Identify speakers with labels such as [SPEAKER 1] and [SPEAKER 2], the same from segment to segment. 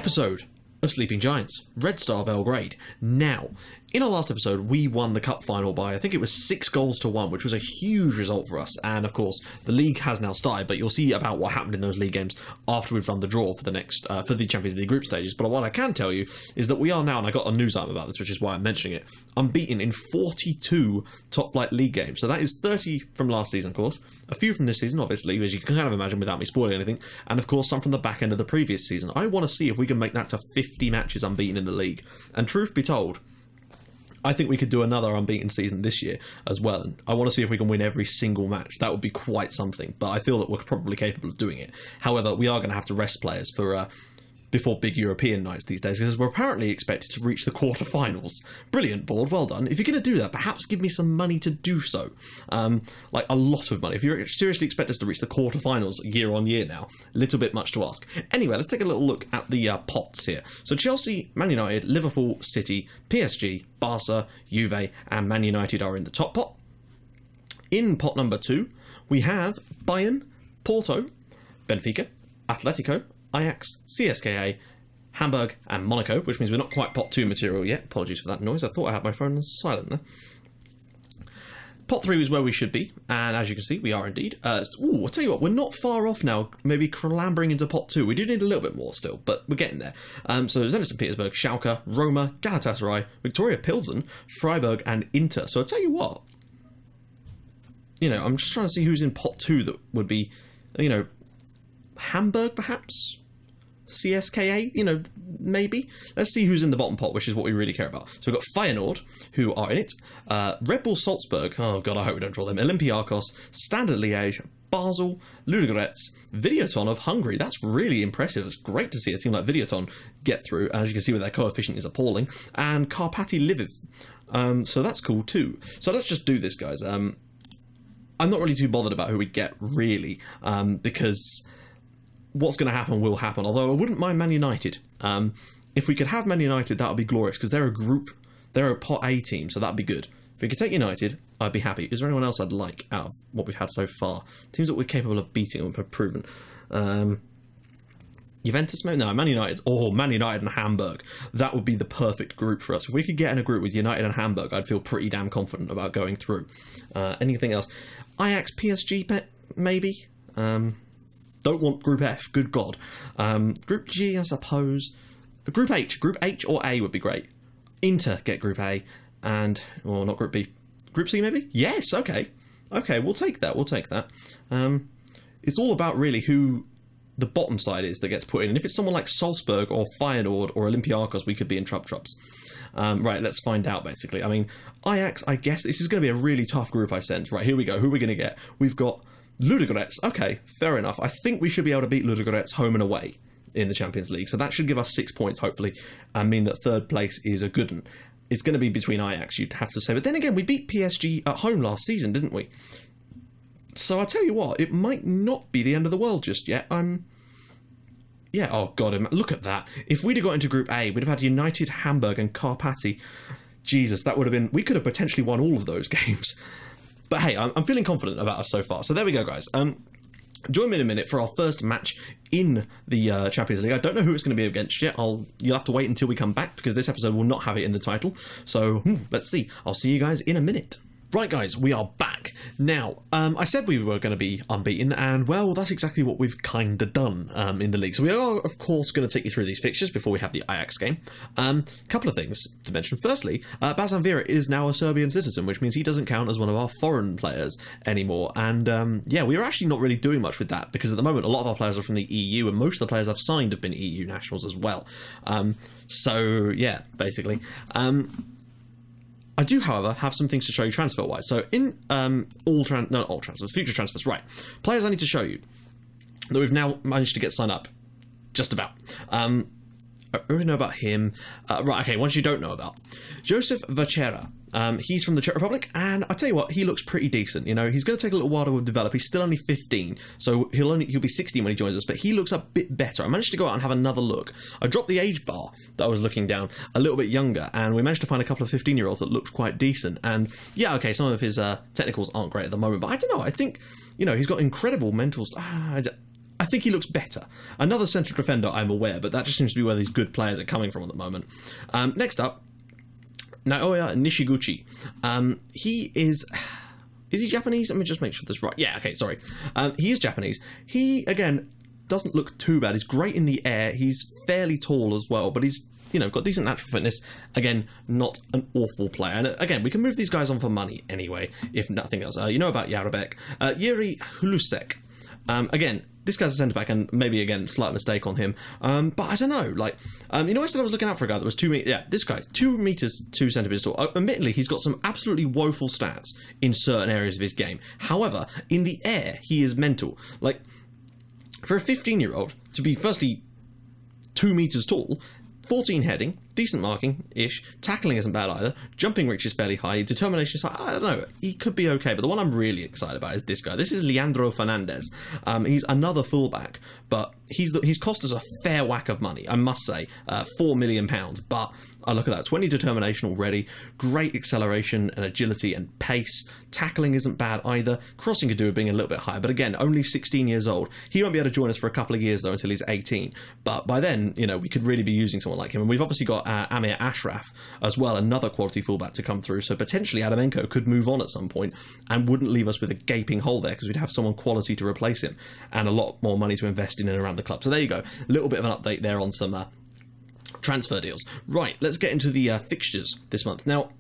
[SPEAKER 1] episode of Sleeping Giants, Red Star Belgrade. Now, in our last episode, we won the cup final by, I think it was 6-1, which was a huge result for us. And of course, the league has now started, but you'll see about what happened in those league games after we've run the draw for the next, for the Champions League group stages. But what I can tell you is that we are now, and I got a news item about this, which is why I'm mentioning it, unbeaten in 42 top flight league games. So that is 30 from last season, of course. A few from this season, obviously, as you can kind of imagine without me spoiling anything. And of course, some from the back end of the previous season. I want to see if we can make that to 50 matches unbeaten in the league. And truth be told, I think we could do another unbeaten season this year as well. And I want to see if we can win every single match. That would be quite something. But I feel that we're probably capable of doing it. However, we are going to have to rest players for before big European nights these days, because we're apparently expected to reach the quarterfinals. Brilliant, board, well done. If you're going to do that, perhaps give me some money to do so. Like a lot of money. If you seriously expect us to reach the quarterfinals year on year now, a little bit much to ask. Anyway, let's take a little look at the pots here. So Chelsea, Man United, Liverpool, City, PSG, Barca, Juve, and Man United are in the top pot. In pot number 2, we have Bayern, Porto, Benfica, Atletico, Ajax, CSKA, Hamburg, and Monaco, which means we're not quite pot 2 material yet. Apologies for that noise. I thought I had my phone on silent there. Pot 3 is where we should be, and as you can see, we are indeed. I'll tell you what, we're not far off now, maybe clambering into pot 2. We do need a little bit more still, but we're getting there. So Zenit St. Petersburg, Schalke, Roma, Galatasaray, Victoria Pilsen, Freiburg, and Inter. So I'll tell you what, you know, I'm just trying to see who's in pot 2 that would be, you know, Hamburg perhaps? CSKA, you know, maybe. Let's see who's in the bottom pot, which is what we really care about. So we've got Feyenoord, who are in it. Red Bull Salzburg, oh god, I hope we don't draw them. Olympiacos, Standard Liège, Basel, Ludogorets, Videoton of Hungary. That's really impressive. It's great to see a team like Videoton get through. As you can see, with their coefficient is appalling. And Karpaty Lviv. So that's cool too. So let's just do this, guys. I'm not really too bothered about who we get, really, because what's going to happen will happen, although I wouldn't mind Man United. If we could have Man United, that would be glorious, because they're a group, they're a pot A team, so that'd be good. If we could take United, I'd be happy. Is there anyone else I'd like out of what we've had so far? Teams that we're capable of beating and have proven. Juventus, maybe? No, Man United. Oh, Man United and Hamburg. That would be the perfect group for us. If we could get in a group with United and Hamburg, I'd feel pretty damn confident about going through. Anything else? Ajax, PSG, maybe? Don't want Group F, good God. Group G, I suppose. Group H or A would be great. Inter get Group A, and, or not Group B. Group C maybe? Yes, okay. Okay, we'll take that, it's all about really who the bottom side is that gets put in. And if it's someone like Salzburg or Feyenoord or Olympiacos, we could be in troubles. Right, let's find out, basically. I mean, Ajax, I guess this is going to be a really tough group, I sense. Right, here we go. Who are we going to get? We've got Ludogorets, okay, fair enough. I think we should be able to beat Ludogorets home and away in the Champions League, so that should give us 6 points, hopefully, and mean that third place is a good one. It's going to be between Ajax, you'd have to say, but then again, we beat PSG at home last season, didn't we? So I tell you what, it might not be the end of the world just yet. Yeah, oh god, look at that. If we'd have got into Group A, we'd have had United, Hamburg, and Karpaty. Jesus, that would have been, we could have potentially won all of those games. But hey, I'm feeling confident about us so far. So there we go, guys. Join me in a minute for our first match in the Champions League. I don't know who it's going to be against yet. You'll have to wait until we come back, because this episode will not have it in the title. So let's see. I'll see you guys in a minute. Right, guys, we are back. Now, I said we were going to be unbeaten, and, well, that's exactly what we've kind of done in the league. So we are, of course, going to take you through these fixtures before we have the Ajax game. Couple of things to mention. Firstly, Bazan Vera is now a Serbian citizen, which means he doesn't count as one of our foreign players anymore. And, yeah, we are actually not really doing much with that, because at the moment, a lot of our players are from the EU, and most of the players I've signed have been EU nationals as well. So, yeah, basically. I do, however, have some things to show you transfer-wise. So in future transfers, right. Players I need to show you that we've now managed to get signed up. Just about. I already know about him. Right, okay, ones you don't know about. Joseph Vachera. He's from the Czech Republic, and I tell you what, he looks pretty decent. You know, he's going to take a little while to develop. He's still only 15, so he'll be 16 when he joins us, but he looks a bit better. I managed to go out and have another look. I dropped the age bar that I was looking down a little bit younger, and we managed to find a couple of 15-year-olds that looked quite decent. And yeah, okay, some of his technicals aren't great at the moment, but I don't know. I think, you know, he's got incredible mentals. I think he looks better. Another central defender, I'm aware, but that just seems to be where these good players are coming from at the moment. Next up, Naoya Nishiguchi. He is he Japanese? Let me just make sure this is right. Yeah, okay, sorry. He is Japanese. He, again, doesn't look too bad. He's great in the air. He's fairly tall as well, but he's, you know, got decent natural fitness. Again, not an awful player. And again, we can move these guys on for money anyway, if nothing else. You know about Jarabek. Yuri Hlusek. Again, this guy's a centre-back, and maybe, again, slight mistake on him. But I don't know, like, you know, I said I was looking out for a guy that was 2 meters... Yeah, this guy, 2 meters, 2 centimetres tall. Admittedly, he's got some absolutely woeful stats in certain areas of his game. However, in the air, he is mental. Like, for a 15-year-old to be, firstly, 2 meters tall, 14 heading, decent marking-ish, tackling isn't bad either, jumping reach is fairly high, determination is high, I don't know, he could be okay, but the one I'm really excited about is this guy. This is Leandro Fernandez. He's another fullback, but he's cost us a fair whack of money, I must say, £4 million, but I look at that, 20 determination already, great acceleration and agility and pace, tackling isn't bad either, crossing could do with being a little bit higher, but again, only 16 years old. He won't be able to join us for a couple of years though, until he's 18, but by then, you know, we could really be using someone like him, and we've obviously got Amir Ashraf as well, another quality fullback to come through, so potentially Adamenko could move on at some point and wouldn't leave us with a gaping hole there, because we'd have someone quality to replace him and a lot more money to invest in and around the club. So there you go, a little bit of an update there on some transfer deals. Right, let's get into the fixtures this month. Now,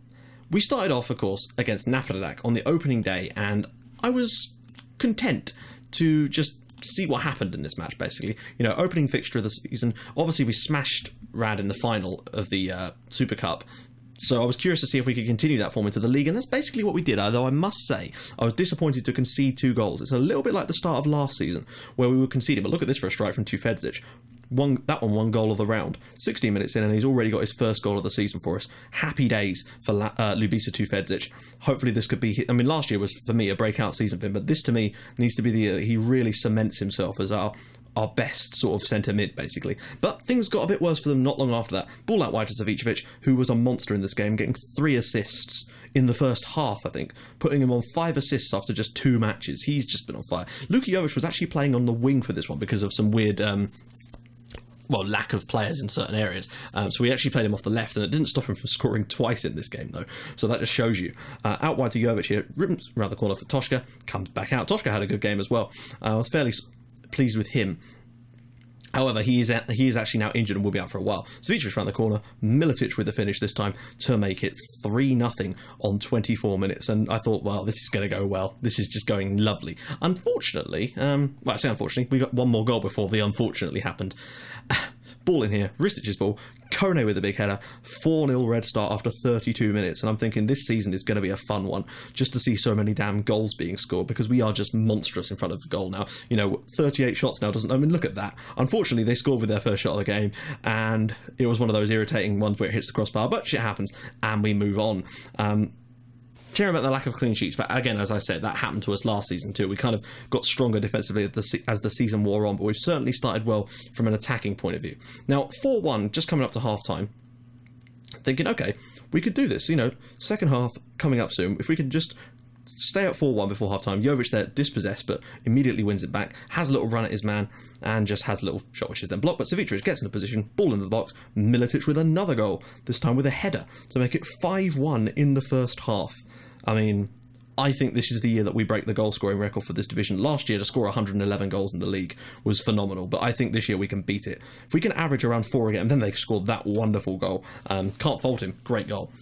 [SPEAKER 1] we started off, of course, against Napredak on the opening day, and I was content to just see what happened in this match, basically. You know, opening fixture of the season. Obviously, we smashed Rad in the final of the Super Cup, so I was curious to see if we could continue that form into the league, and that's basically what we did, although I must say I was disappointed to concede 2 goals. It's a little bit like the start of last season, where we were conceding, but look at this for a strike from Tufedzic. One goal of the round. 16 minutes in, and he's already got his first goal of the season for us. Happy days for Ljubisa Tufedzic. Hopefully this could be... I mean, last year was, for me, a breakout season for him, but this, to me, needs to be the year that he really cements himself as our best sort of centre mid, basically. But things got a bit worse for them not long after that. Ball out wide to Savicevic, who was a monster in this game, getting 3 assists in the first half, I think, putting him on 5 assists after just 2 matches. He's just been on fire. Luka Jovic was actually playing on the wing for this one because of some weird... lack of players in certain areas. So we actually played him off the left, and it didn't stop him from scoring twice in this game, though. So that just shows you. Out wide to Jovic here, rims around the corner for Toshka, comes back out. Toshka had a good game as well. I was fairly pleased with him. However, he is actually now injured and will be out for a while. Savicevic around the corner, Miletic with the finish this time to make it 3-0 on 24 minutes. And I thought, well, this is going to go well. This is just going lovely. Unfortunately, I say unfortunately, we got one more goal before the unfortunately happened. Ball in here, Ristic's ball, Kone with a big header, 4-0 Red Star after 32 minutes, and I'm thinking this season is going to be a fun one, just to see so many damn goals being scored, because we are just monstrous in front of the goal now. You know, 38 shots now doesn't... I mean, look at that. Unfortunately, they scored with their first shot of the game, and it was one of those irritating ones where it hits the crossbar, but shit happens, and we move on. Cheering about the lack of clean sheets, but again, as I said, that happened to us last season too. We kind of got stronger defensively as the season wore on, but we've certainly started well from an attacking point of view. Now, 4-1, just coming up to half-time, thinking, okay, we could do this, you know, second half coming up soon. If we could just stay at 4-1 before half-time, Jovic there, dispossessed, but immediately wins it back, has a little run at his man, and just has a little shot, which is then blocked, but Savicevic gets in a position, ball into the box, Miletic with another goal, this time with a header, to make it 5-1 in the first half. I mean, I think this is the year that we break the goal scoring record for this division. Last year, to score 111 goals in the league was phenomenal, but I think this year we can beat it. If we can average around 4 again, and then they scored that wonderful goal. Can't fault him, great goal.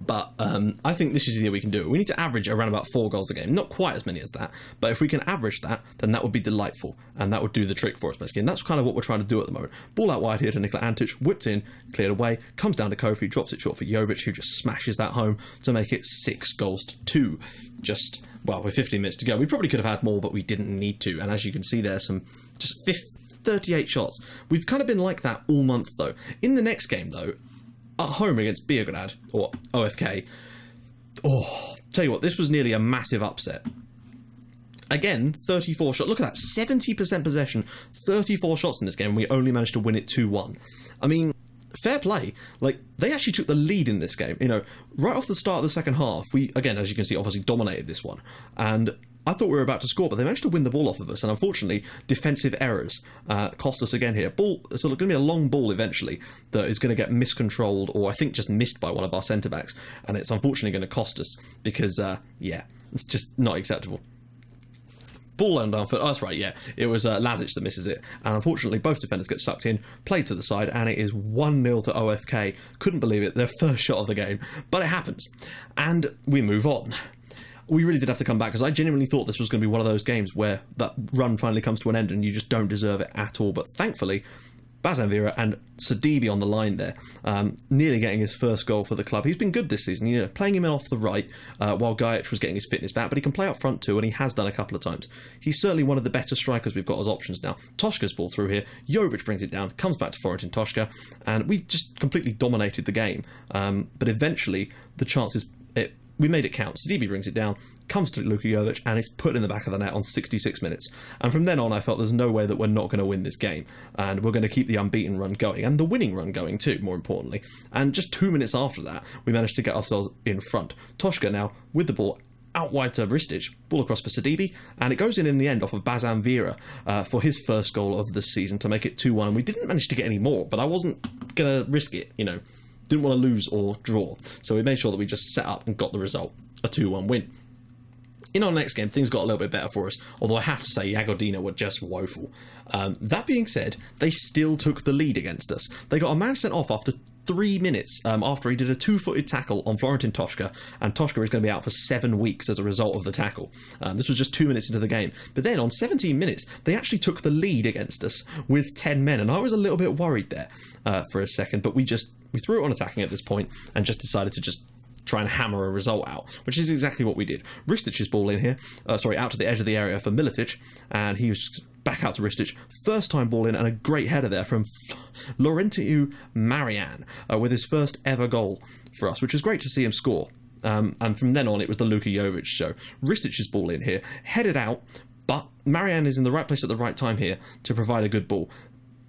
[SPEAKER 1] But I think this is the year we can do it. We need to average around about 4 goals a game. Not quite as many as that, but if we can average that, then that would be delightful, and that would do the trick for us, basically. And that's kind of what we're trying to do at the moment. Ball out wide here to Nikola Antic, whipped in, cleared away, comes down to Kofi, drops it short for Jovic, who just smashes that home to make it 6-2. Just, well, with 15 minutes to go. We probably could have had more, but we didn't need to. And as you can see there, some just 38 shots. We've kind of been like that all month, though. In the next game, though, at home against Belgrade, or OFK, tell you what, this was nearly a massive upset. Again, 34 shots. Look at that, 70% possession, 34 shots in this game, and we only managed to win it 2-1. I mean, fair play. Like, they actually took the lead in this game. You know, right off the start of the second half, we, again, as you can see, obviously dominated this one. And I thought we were about to score, but they managed to win the ball off of us, and unfortunately, defensive errors cost us again here. It's going to be a long ball eventually that is going to get miscontrolled, or I think just missed by one of our centre-backs, and it's unfortunately going to cost us because, yeah, it's just not acceptable. Ball on down foot. Oh, that's right, yeah. It was Lazic that misses it. And unfortunately, both defenders get sucked in, played to the side, and it is 1-0 to OFK. Couldn't believe it. Their first shot of the game. But it happens. And we move on. We really did have to come back, because I genuinely thought this was going to be one of those games where that run finally comes to an end and you just don't deserve it at all. But thankfully, Bazan Vera and Sidibe on the line there, nearly getting his first goal for the club. He's been good this season, you know, playing him in off the right while Gajic was getting his fitness back, but he can play up front too, and he has done a couple of times. He's certainly one of the better strikers we've got as options now. Toshka's ball through here, Jovic brings it down, comes back to Florentin Toshka, and we just completely dominated the game. But eventually, the chances... we made it count. Sidibe brings it down, comes to Luka Jovic, and it's put in the back of the net on 66 minutes. And from then on, I felt there's no way that we're not going to win this game. And we're going to keep the unbeaten run going, and the winning run going too, more importantly. And just 2 minutes after that, we managed to get ourselves in front. Toshka now, with the ball, out wide to Ristic, ball across for Sidibe, and it goes in the end off of Bazan Vera for his first goal of the season to make it 2-1. We didn't manage to get any more, but I wasn't going to risk it, you know. Didn't want to lose or draw, so we made sure that we just set up and got the result, a 2-1 win. In our next game, things got a little bit better for us, although I have to say Jagodina were just woeful. That being said, they still took the lead against us. They got a man sent off after 3 minutes after he did a two-footed tackle on Florentin Toshka, and Toshka is going to be out for 7 weeks as a result of the tackle. This was just 2 minutes into the game. But then on 17 minutes, they actually took the lead against us with 10 men, and I was a little bit worried there for a second, but we threw it on attacking at this point and just decided to just try and hammer a result out, which is exactly what we did. Ristic's ball in here, out to the edge of the area for Militic, and he was back out to Ristic. First time ball in, and a great header there from Laurentiu Marian with his first ever goal for us, which was great to see him score. And from then on, it was the Luka Jovic show. Ristic's ball in here, headed out, but Marian is in the right place at the right time here to provide a good ball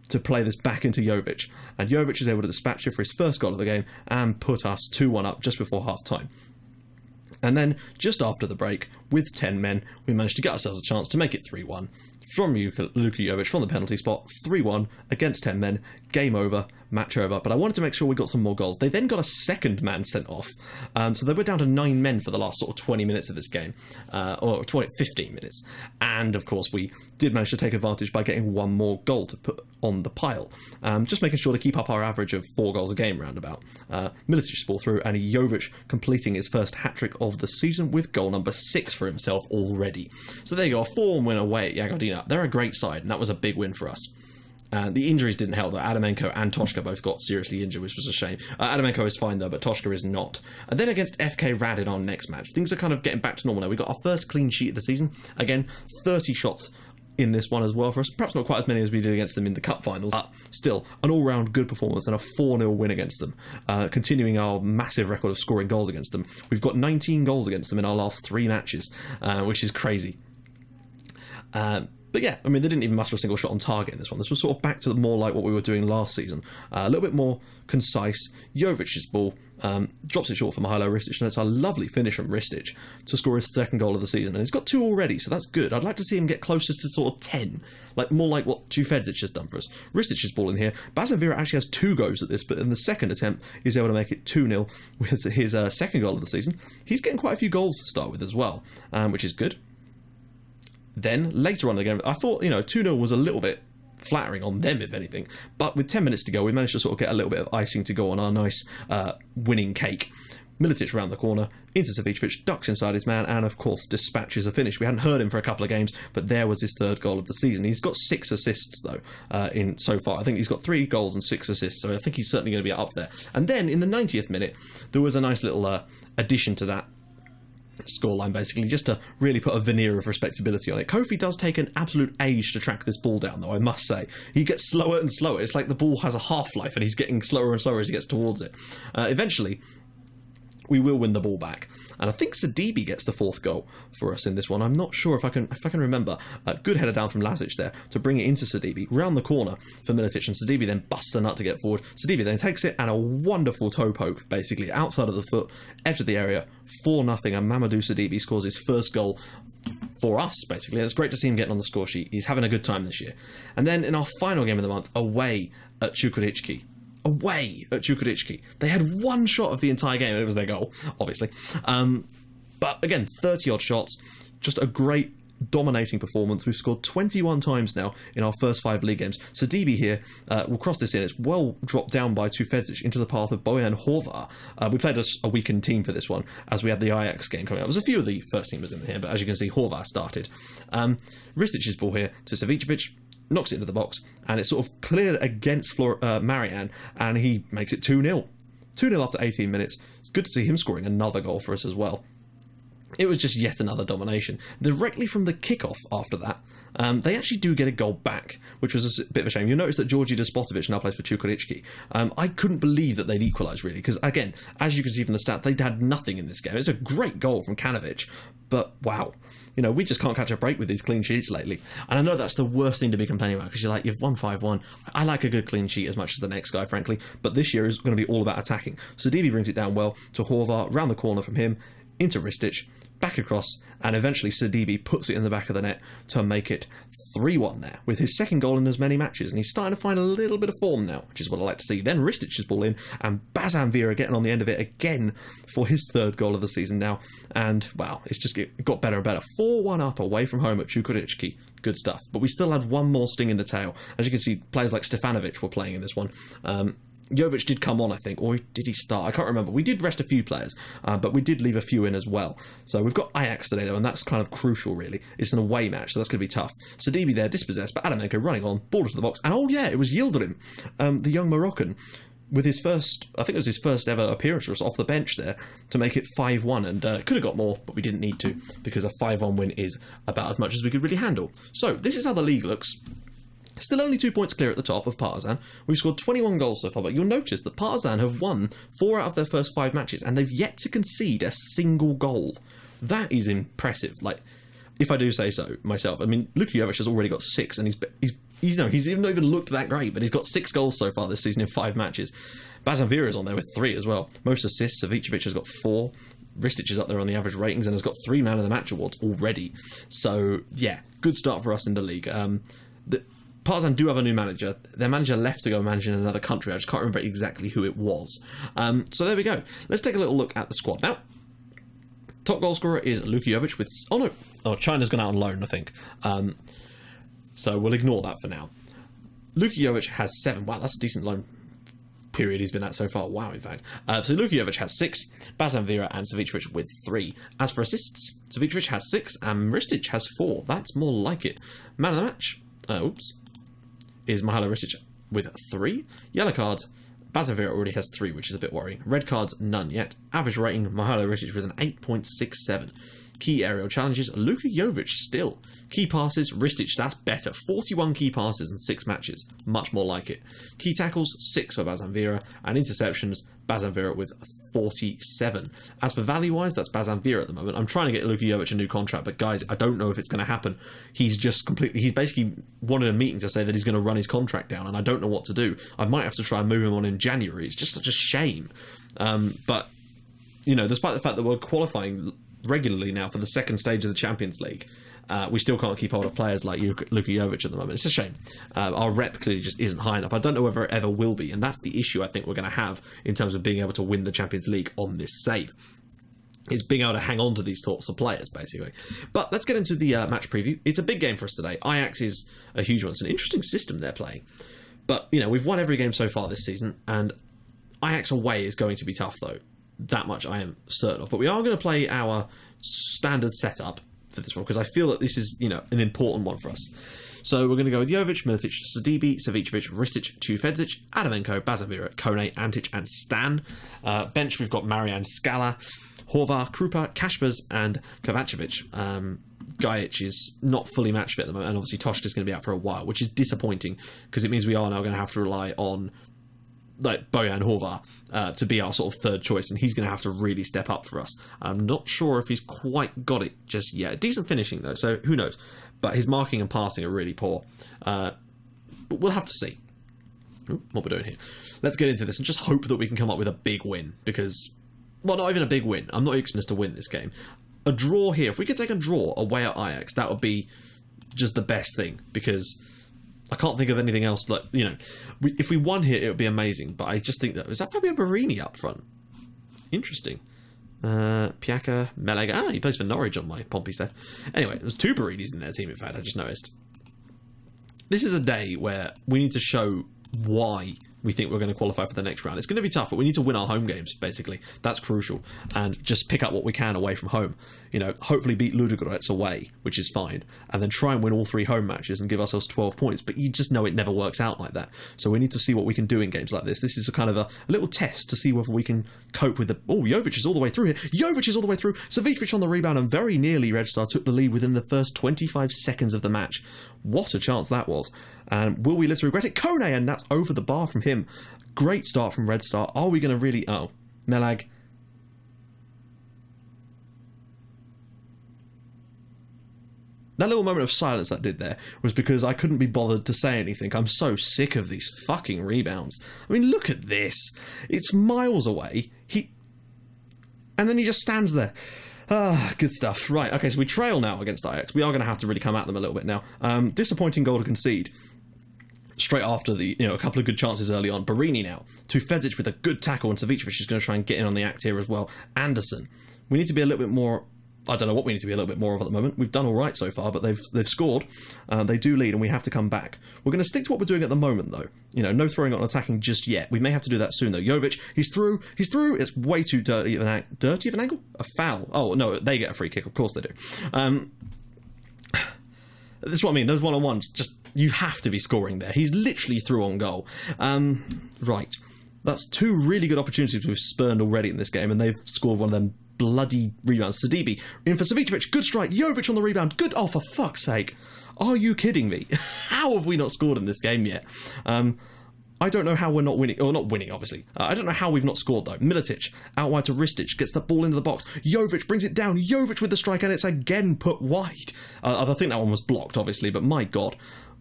[SPEAKER 1] to play this back into Jovic, and Jovic is able to dispatch it for his first goal of the game and put us 2-1 up just before half-time. And then, just after the break, with 10 men, we managed to get ourselves a chance to make it 3-1. From Luka Jovic, from the penalty spot, 3-1 against 10 men, game over, match over. But I wanted to make sure we got some more goals. They then got a second man sent off, so they were down to 9 men for the last sort of 20 minutes of this game, or 15 minutes. And, of course, we did manage to take advantage by getting one more goal to put on the pile, just making sure to keep up our average of 4 goals a game roundabout. Militic ball through, and Jovic completing his first hat-trick of the season with goal number 6 for himself already. So there you go, a 4-1 win away at Jagodina. They're a great side, and that was a big win for us. The injuries didn't help, though. Adamenko and Toshka both got seriously injured, which was a shame. Adamenko is fine, though, but Toshka is not. And then against FK Rad in our next match, things are kind of getting back to normal now. We got our first clean sheet of the season. Again, 30 shots in this one as well for us. Perhaps not quite as many as we did against them in the cup finals, but still, an all-round good performance and a 4-0 win against them, continuing our massive record of scoring goals against them. We've got 19 goals against them in our last 3 matches, which is crazy. But yeah, I mean, they didn't even muster a single shot on target in this one. This was sort of back to more like what we were doing last season. A little bit more concise. Jovic's ball drops it short for Mihailo Ristic, and it's a lovely finish from Ristic to score his second goal of the season. And he's got 2 already, so that's good. I'd like to see him get closest to sort of 10, like more like what Tufedzic has done for us. Ristic's ball in here. Bazan Vera actually has 2 goes at this, but in the second attempt, he's able to make it 2-0 with his second goal of the season. He's getting quite a few goals to start with as well, which is good. Then, later on in the game, I thought, 2-0 was a little bit flattering on them, if anything. But with 10 minutes to go, we managed to sort of get a little bit of icing to go on our nice winning cake. Militic round the corner, into Savicevic, ducks inside his man, and of course dispatches a finish. We hadn't heard him for a couple of games, but there was his 3rd goal of the season. He's got 6 assists, though, in so far. I think he's got 3 goals and 6 assists, so I think he's certainly going to be up there. And then, in the 90th minute, there was a nice little addition to that scoreline, basically, just to really put a veneer of respectability on it. Kofi does take an absolute age to track this ball down, though, I must say. He gets slower and slower. It's like the ball has a half-life, and he's getting slower and slower as he gets towards it. Eventually, we will win the ball back. And I think Sidibe gets the 4th goal for us in this one. I'm not sure if I can remember. Good header down from Lazic there to bring it into Sidibe. Round the corner for Militic, and Sidibe then busts a nut to get forward. Sidibe then takes it, and a wonderful toe poke, basically, outside of the foot, edge of the area, 4-0, and Mamadou Sidibe scores his first goal for us, basically. And it's great to see him getting on the score sheet. He's having a good time this year. And then in our final game of the month, away at Chukwudichki. Away at Chukwudichki. They had one shot of the entire game, and it was their goal, obviously. But again, 30-odd shots. Just a great dominating performance. We've scored 21 times now in our first 5 league games. So DB here will cross this in. It's well dropped down by Tufedzic into the path of Bojan Horvar. We played a weakened team for this one, as we had the Ajax game coming up. There was a few of the first teamers in here, but as you can see, Horvar started. Ristic's ball here to Savicevic, knocks it into the box, and it's sort of cleared against Marian, and he makes it 2-0. 2-0 after 18 minutes. It's good to see him scoring another goal for us as well. It was just yet another domination. Directly from the kickoff after that, they actually do get a goal back, which was a bit of a shame. You'll notice that Georgi Despotovic now plays for Chukwudichki. I couldn't believe that they'd equalised, really, because, again, as you can see from the stat, they'd had nothing in this game. It's a great goal from Kanovic, but, wow. You know, we just can't catch a break with these clean sheets lately. And I know that's the worst thing to be complaining about, because you're like, you've won 5-1. I like a good clean sheet as much as the next guy, frankly, but this year is going to be all about attacking. So DB brings it down well to Horvar, round the corner from him, into Ristic, back across, and eventually Sidibe puts it in the back of the net to make it 3-1 there, with his second goal in as many matches, and he's starting to find a little bit of form now, which is what I like to see. Then Ristic's ball in, and Bazan Vera getting on the end of it again for his 3rd goal of the season now, and wow, it got better and better. 4-1 up away from home at Chukwudichki. Good stuff. But we still had one more sting in the tail. As you can see, players like Stefanovic were playing in this one. Jovic did come on, I think, or did he start? I can't remember. We did rest a few players, but we did leave a few in as well. So we've got Ajax today, though, and that's kind of crucial, really. It's an away match, so that's going to be tough. So DB there, dispossessed, but Adamenko running on, ball to the box, and oh yeah, it was Yildirim, the young Moroccan, with his first, I think it was his first ever appearance for us off the bench there, to make it 5-1, and could have got more, but we didn't need to, because a 5-1 win is about as much as we could really handle. So this is how the league looks. Still only 2 points clear at the top of Partizan. We've scored 21 goals so far, but you'll notice that Partizan have won 4 out of their first 5 matches, and they've yet to concede a single goal. That is impressive. Like, if I do say so myself. I mean, Luka Jovic has already got 6, and he's not even looked that great, but he's got 6 goals so far this season in 5 matches. Bazan Vera is on there with 3 as well. Most assists. Savicevic has got 4. Ristic is up there on the average ratings and has got 3 Man of the Match awards already. So, yeah, good start for us in the league. Partizan do have a new manager. Their manager left to go manage in another country. I just can't remember exactly who it was. So there we go. Let's take a little look at the squad. Now, top goal scorer is Luka Jovic with... Oh, no. Oh, China's gone out on loan, I think. So we'll ignore that for now. Luka Jovic has 7. Wow, that's a decent loan period he's been at so far. Wow, in fact. So Luka Jovic has 6. Bazan Vera and Savicevic with 3. As for assists, Savicevic has 6 and Ristic has 4. That's more like it. Man of the match. Is Mihailo Ristic with 3. Yellow cards, Bazan Vera already has 3, which is a bit worrying. Red cards, none yet. Average rating, Mihailo Ristic with an 8.67. Key aerial challenges, Luka Jovic still. Key passes, Ristic, that's better. 41 key passes in 6 matches. Much more like it. Key tackles, 6 for Bazan Vera. And interceptions, Bazan Vera with 47. As for value-wise, that's Bazan Vera at the moment. I'm trying to get Luka Jovic a new contract, but guys, I don't know if it's going to happen. He's basically wanted a meeting to say that he's going to run his contract down, and I don't know what to do. I might have to try and move him on in January. It's just such a shame. But, you know, despite the fact that we're qualifying regularly now for the second stage of the Champions League, we still can't keep hold of players like Luka Jovic at the moment. It's a shame. Our rep clearly just isn't high enough. I don't know whether it ever will be, and that's the issue I think we're going to have in terms of being able to win the Champions League on this save. Is being able to hang on to these sorts of players, basically. But let's get into the match preview. It's a big game for us today. Ajax is a huge one. It's an interesting system they're playing. But, you know, we've won every game so far this season, and Ajax away is going to be tough, though. That much I am certain of. But we are going to play our standard setup for this one, because I feel that this is, you know, an important one for us. So we're going to go with Jovic, Militic, Sidibe, Savicevic, Ristic, Tufedzic, Adamenko, Bazan Vera, Kone, Antic, and Stan. Bench, we've got Marian Scala, Horvar, Krupa, Kaspers, and Kovacevic. Gajic is not fully match fit at the moment, and obviously Toshka's going to be out for a while, which is disappointing, because it means we are now going to have to rely on like Bojan Horvar to be our sort of third choice, and he's going to have to really step up for us. I'm not sure if he's quite got it just yet. Decent finishing though, so who knows? But his marking and passing are really poor. But we'll have to see what we're doing here. Let's get into this and just hope that we can come up with a big win, because, well, not even a big win. I'm not expecting us to win this game. a draw here, if we could take a draw away at Ajax, that would be just the best thing, because I can't think of anything else. Like, you know, if we won here, it would be amazing. But I just think that, is that Fabio Barini up front? Interesting. Piaka, Melega. He plays for Norwich on my Pompey set. Anyway, there's 2 Barinis in their team, in fact, I just noticed. This is a day where we need to show why we think we're going to qualify for the next round. It's going to be tough, but we need to win our home games, basically. That's crucial. And just pick up what we can away from home. You know, hopefully beat Ludogorets away, which is fine. And then try and win all 3 home matches and give ourselves 12 points. But you just know it never works out like that. So we need to see what we can do in games like this. This is a kind of a little test to see whether we can cope with the... Oh, Jovic is all the way through here. Jovic is all the way through. Savicevic on the rebound, and very nearly Red Star took the lead within the first 25 seconds of the match. What a chance that was. And will we live to regret it? Kone, and that's over the bar from him. Great start from Red Star. Are we going to really... Oh, Melag. That little moment of silence I did there was because I couldn't be bothered to say anything. I'm so sick of these fucking rebounds. I mean, look at this. It's miles away. And then he just stands there. Ah, good stuff. Right, okay, so we trail now against Ajax. We are going to have to really come at them a little bit now. Disappointing goal to concede. Straight after the, you know, a couple of good chances early on. Barini now to Fedzic with a good tackle, and Savicevic is going to try and get in on the act here as well. Anderson. We need to be a little bit more... I don't know what we need to be a little bit more of at the moment. We've done all right so far, but they've scored. They do lead, and we have to come back. We're going to stick to what we're doing at the moment, though. You know, no throwing on attacking just yet. We may have to do that soon, though. Jovic, he's through. He's through. It's way too dirty of an angle. A foul. Oh no, they get a free kick. Of course they do. This is what I mean. Those one-on-ones, just you have to be scoring there. He's literally through on goal. Right. That's 2 really good opportunities we've spurned already in this game, and they've scored one of them bloody rebounds. Sadibi in for Savicevic. Good strike. Jovic on the rebound. Good. Oh, for fuck's sake. Are you kidding me? How have we not scored in this game yet? I don't know how we're not winning. Or not winning, obviously. I don't know how we've not scored, though. Militic out wide to Ristic. Gets the ball into the box. Jovic brings it down. Jovic with the strike, and it's again put wide. I think that one was blocked, obviously, but my God.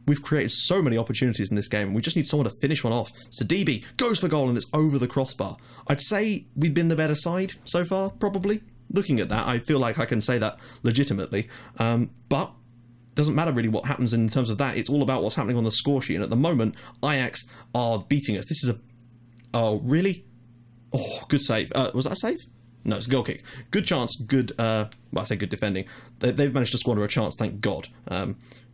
[SPEAKER 1] We've created so many opportunities in this game, and we just need someone to finish one off. Sadibi goes for goal, and it's over the crossbar. I'd say we've been the better side so far, probably. Looking at that, I feel like I can say that legitimately. But doesn't matter really what happens in terms of that. It's all about what's happening on the score sheet. And at the moment, Ajax are beating us. This is a... Oh, really? Oh, good save. Was that a save? No, it's a goal kick. Good chance. Good... well, I say good defending. They've managed to squander a chance, thank God.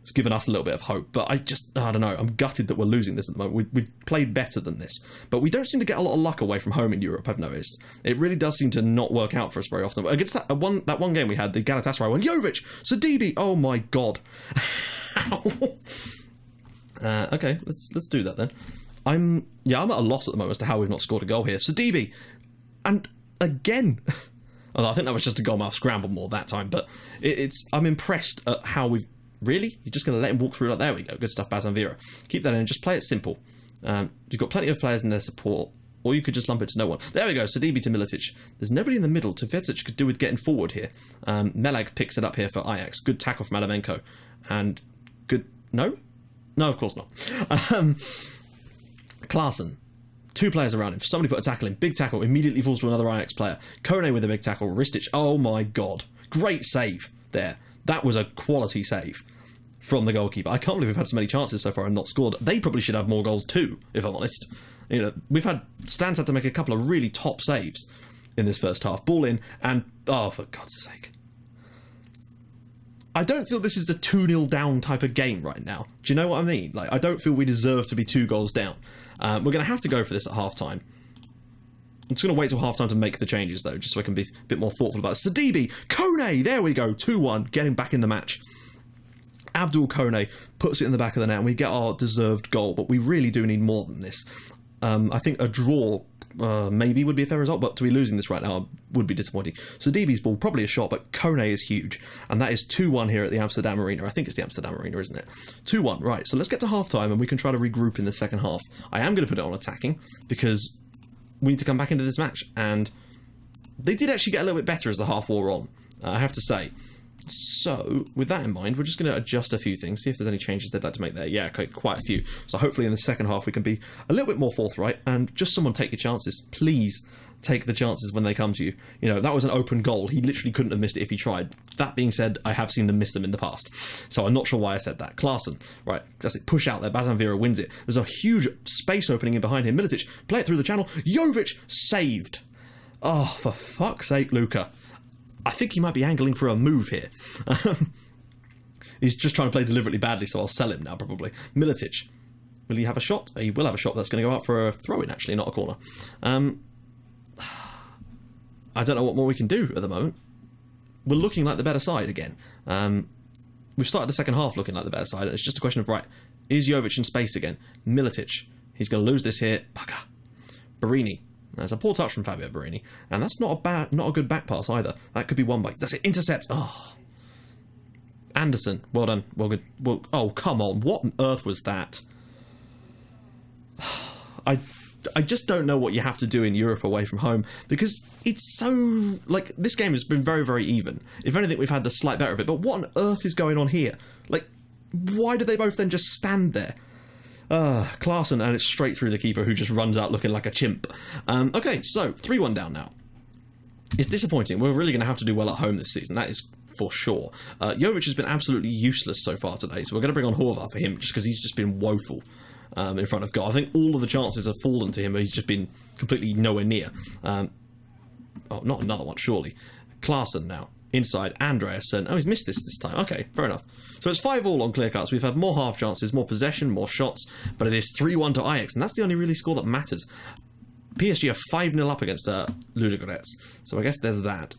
[SPEAKER 1] It's given us a little bit of hope. But I don't know. I'm gutted that we're losing this at the moment. We've played better than this. But we don't seem to get a lot of luck away from home in Europe, I've noticed. It really does seem to not work out for us very often. Against that one game we had, the Galatasaray one, Jovic, Sadibi, oh my God. Okay, let's do that then. I'm at a loss at the moment as to how we've not scored a goal here. Sadibi, and again... Although I think that was just a goalmouth scramble more that time, but I'm impressed at how we've... Really? You're just going to let him walk through? Like, there we go. Good stuff, Bazan Vera. Keep that in and just play it simple. You've got plenty of players in their support, or you could just lump it to no one. There we go. Sadibi to Militic. There's nobody in the middle. Tvezic could do with getting forward here. Melag picks it up here for Ajax. Good tackle from Adamenko. And good... No? No, of course not. Klaassen. 2 players around him. Somebody put a tackle in. Big tackle. Immediately falls to another Ajax player. Kone with a big tackle. Ristic. Oh my God. Great save there. That was a quality save from the goalkeeper. I can't believe we've had so many chances so far and not scored. They probably should have more goals too, if I'm honest. You know, Stan's had to make a couple of really top saves in this first half. Ball in, and oh, for God's sake. I don't feel this is the 2-0 down type of game right now. Do you know what I mean? Like, I don't feel we deserve to be 2 goals down. We're going to have to go for this at half-time. I'm just going to wait till half-time to make the changes, though, just so I can be a bit more thoughtful about it. Sadibi, Kone, there we go, 2-1, getting back in the match. Abdul Kone puts it in the back of the net, and we get our deserved goal, but we really do need more than this. I think a draw maybe would be a fair result, but to be losing this right now would be disappointing. Sadibi's ball, probably a shot, but Kone is huge, and that is 2-1 here at the Amsterdam Arena. I think it's the Amsterdam Arena, isn't it? 2-1, right, so let's get to half-time, and we can try to regroup in the second half. I am going to put it on attacking, because... we need to come back into this match, and they did actually get a little bit better as the half wore on, I have to say. So, with that in mind, we're just going to adjust a few things, see if there's any changes they'd like to make there. Yeah, okay, quite a few. So hopefully in the second half we can be a little bit more forthright, and just someone take your chances. Please take the chances when they come to you. You know, that was an open goal. He literally couldn't have missed it if he tried. That being said, I have seen them miss them in the past. So I'm not sure why I said that. Klaassen, right, that's it, push out there. Bazan Vera wins it. There's a huge space opening in behind him. Militic, play it through the channel. Jovic, saved. Oh, for fuck's sake, Luka. I think he might be angling for a move here. He's just trying to play deliberately badly, so I'll sell him now, probably. Militic. Will he have a shot? He will have a shot. That's going to go out for a throw-in, actually, not a corner. I don't know what more we can do at the moment. We're looking like the better side again. We've started the second half looking like the better side, and it's just a question of, right, is Jovic in space again? Militic. He's going to lose this here. Bugger. Barini. That's a poor touch from Fabio Barini, and that's not a good back pass either. That could be one by. That's it. Intercept. Oh, Anderson. Well done. Well good. Well, oh, come on. What on earth was that? I just don't know what you have to do in Europe away from home, because it's so, like, this game has been very, very even. If anything, we've had the slight better of it. But what on earth is going on here? Like, why do they both then just stand there? Klaassen, and it's straight through the keeper, who just runs out looking like a chimp. Okay, so 3-1 down now. It's disappointing. We're really going to have to do well at home this season. That is for sure. Jovic has been absolutely useless so far today, so we're going to bring on Horvath for him, just because he's just been woeful in front of goal. I think all of the chances have fallen to him, but he's just been completely nowhere near. Oh, not another one, surely. Klaassen now. Inside, Andreasen. Oh, he's missed this time. Okay, fair enough. So it's 5-5 on clear cuts. We've had more half chances, more possession, more shots, but it is 3-1 to Ajax, and that's the only really score that matters. PSG are 5-0 up against Ludogorets, so I guess there's that.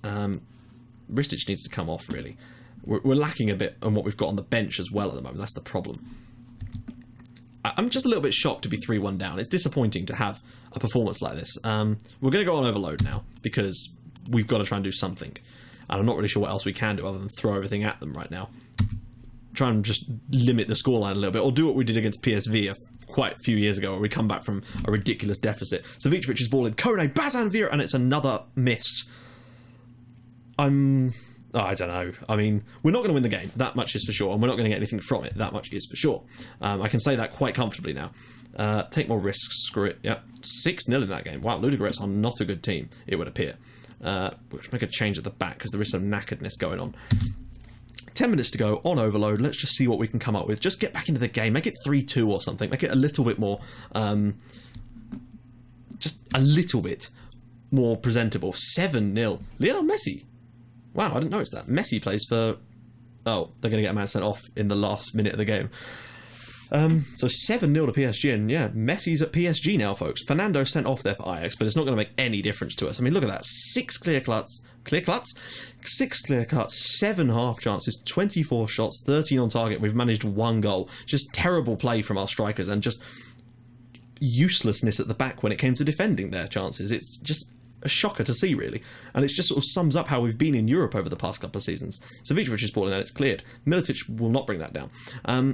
[SPEAKER 1] Ristic needs to come off, really. We're lacking a bit on what we've got on the bench as well at the moment. That's the problem. I'm just a little bit shocked to be 3-1 down. It's disappointing to have a performance like this. We're going to go on overload now, because we've got to try and do something. And I'm not really sure what else we can do other than throw everything at them right now. Try and just limit the scoreline a little bit, or do what we did against PSV quite a few years ago, where we come back from a ridiculous deficit. Savicevic is ball in. Kone, Bazan Vera, and it's another miss. I don't know. I mean, we're not going to win the game. That much is for sure. And we're not going to get anything from it. That much is for sure. I can say that quite comfortably now. Take more risks. Screw it. Yeah, 6-0 in that game. Wow, Ludogorets are not a good team, it would appear. We'll make a change at the back, because there is some knackeredness going on. 10 minutes to go on overload. Let's just see what we can come up with. Just get back into the game. Make it 3-2 or something. Make it a little bit more... just a little bit more presentable. 7-0. Lionel Messi. Wow, I didn't notice that. Messi plays for... Oh, they're going to get a man sent off in the last minute of the game. So 7-0 to PSG, and yeah, Messi's at PSG now, folks. Fernando sent off there for Ajax, but it's not going to make any difference to us. I mean, look at that. 6 clear cuts, 6 clear cuts, 7 half chances, 24 shots, 13 on target. We've managed 1 goal. Just terrible play from our strikers, and just uselessness at the back when it came to defending their chances. It's just a shocker to see, really, and it just sort of sums up how we've been in Europe over the past couple of seasons. Savicevic is balling out, it's cleared. Militic will not bring that down.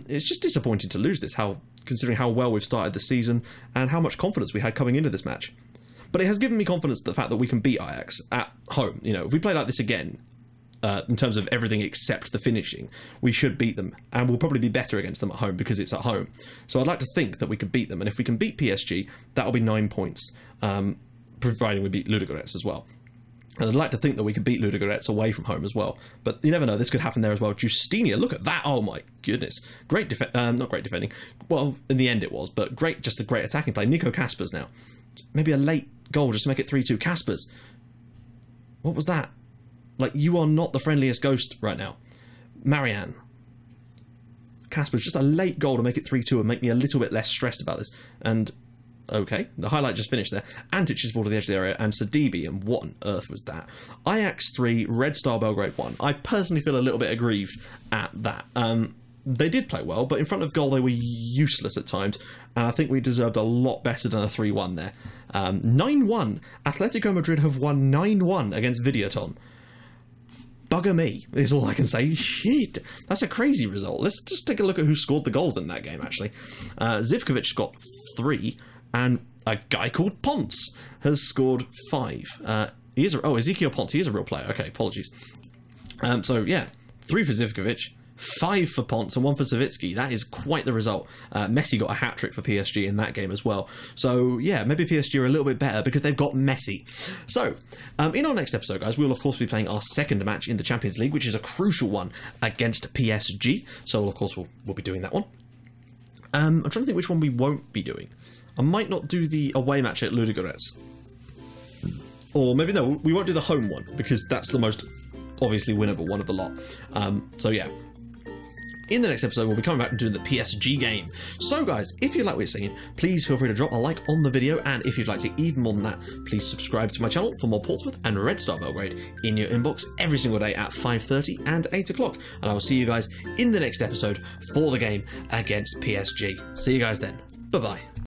[SPEAKER 1] It's just disappointing to lose this, considering how well we've started the season and how much confidence we had coming into this match. But it has given me confidence the fact that we can beat Ajax at home. You know, if we play like this again, in terms of everything except the finishing, we should beat them, and we'll probably be better against them at home because it's at home. So I'd like to think that we can beat them, and if we can beat PSG, that'll be 9 points. Providing we beat Ludogorets as well. And I'd like to think that we could beat Ludogorets away from home as well. But you never know, this could happen there as well. Justinia, look at that. Oh my goodness. Great not great defending. Well, in the end it was, but just a great attacking play. Nico Kaspers now. Maybe a late goal just to make it 3-2. Kaspers. What was that? Like, you are not the friendliest ghost right now. Marianne. Kaspers, just a late goal to make it 3-2 and make me a little bit less stressed about this. And okay, the highlight just finished there. Antic is ball to the edge of the area, and Sadibi, and what on earth was that? Ajax 3, Red Star Belgrade 1. I personally feel a little bit aggrieved at that. They did play well, but in front of goal they were useless at times, and I think we deserved a lot better than a 3-1 there. 9-1. Atletico Madrid have won 9-1 against Videoton. Bugger me, is all I can say. Shit, that's a crazy result. Let's just take a look at who scored the goals in that game, actually. Zivkovic got 3, and a guy called Ponce has scored 5. Ezekiel Ponce, he is a real player. Okay, apologies. So, yeah, 3 for Zivkovic, 5 for Ponce, and 1 for Savitsky. That is quite the result. Messi got a hat-trick for PSG in that game as well. So, yeah, maybe PSG are a little bit better because they've got Messi. So, in our next episode, guys, we will, of course, be playing our second match in the Champions League, which is a crucial one against PSG. So, of course, we'll be doing that one. I'm trying to think which one we won't be doing. I might not do the away match at Ludogorets. Or maybe, no, we won't do the home one because that's the most obviously winnable one of the lot. So, yeah. In the next episode, we'll be coming back and doing the PSG game. So, guys, if you like what you're seeing, please feel free to drop a like on the video, and if you'd like to even more than that, please subscribe to my channel for more Portsmouth and Red Star Belgrade in your inbox every single day at 5:30 and 8 o'clock. And I will see you guys in the next episode for the game against PSG. See you guys then. Bye-bye.